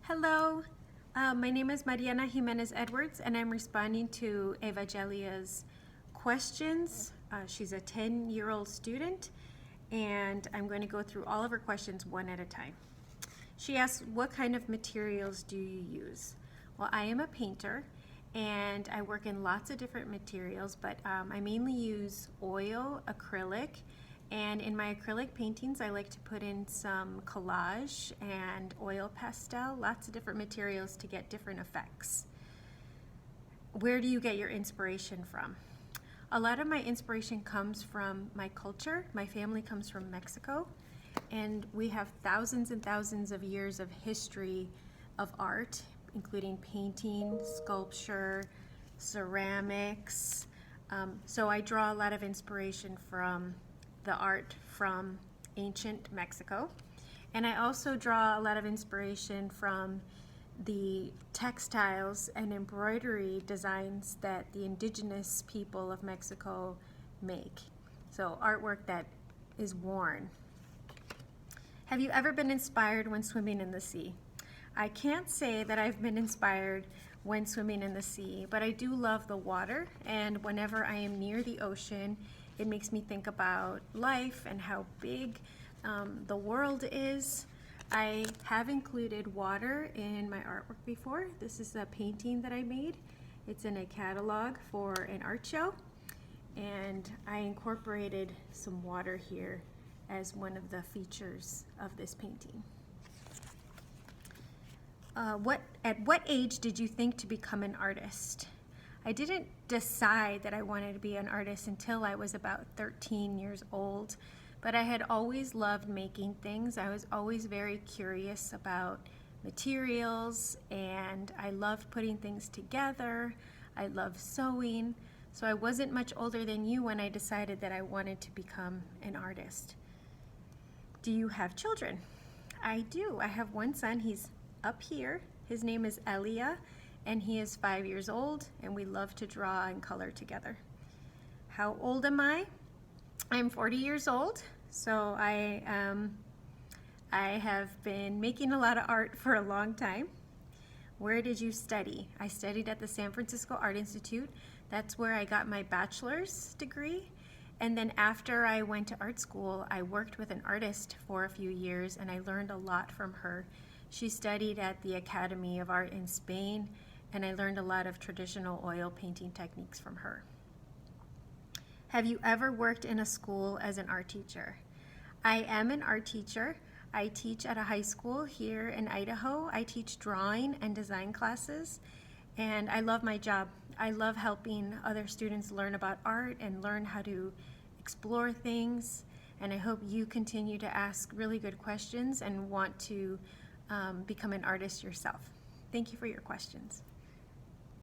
Hello, my name is Marianna Jiménez Edwards, and I'm responding to Evagelia's questions. She's a 10-year-old student, and I'm going to go through all of her questions one at a time. She asks, what kind of materials do you use? Well, I am a painter, and I work in lots of different materials, but I mainly use oil, acrylic, and in my acrylic paintings, I like to put in some collage and oil pastel, lots of different materials to get different effects. Where do you get your inspiration from? A lot of my inspiration comes from my culture. My family comes from Mexico, and we have thousands and thousands of years of history of art, including painting, sculpture, ceramics. So I draw a lot of inspiration from the art from ancient Mexico. And I also draw a lot of inspiration from the textiles and embroidery designs that the indigenous people of Mexico make. So artwork that is worn. Have you ever been inspired when swimming in the sea? I can't say that I've been inspired when swimming in the sea, but I do love the water, and whenever I am near the ocean, it makes me think about life and how big the world is. I have included water in my artwork before. This is a painting that I made. It's in a catalog for an art show, and I incorporated some water here as one of the features of this painting. At what age did you think to become an artist? I didn't decide that I wanted to be an artist until I was about 13 years old, but I had always loved making things. I was always very curious about materials, and I loved putting things together. I loved sewing, so I wasn't much older than you when I decided that I wanted to become an artist. Do you have children? I do. I have one son. He's up here. His name is Elia, and he is 5 years old, and we love to draw and color together. How old am I? I'm 40 years old, so I have been making a lot of art for a long time. Where did you study? I studied at the San Francisco Art Institute. That's where I got my bachelor's degree. And then after I went to art school, I worked with an artist for a few years, and I learned a lot from her. She studied at the Academy of Art in Spain, and I learned a lot of traditional oil painting techniques from her. Have you ever worked in a school as an art teacher? I am an art teacher. I teach at a high school here in Idaho. I teach drawing and design classes, and I love my job. I love helping other students learn about art and learn how to explore things, and I hope you continue to ask really good questions and want to become an artist yourself. Thank you for your questions.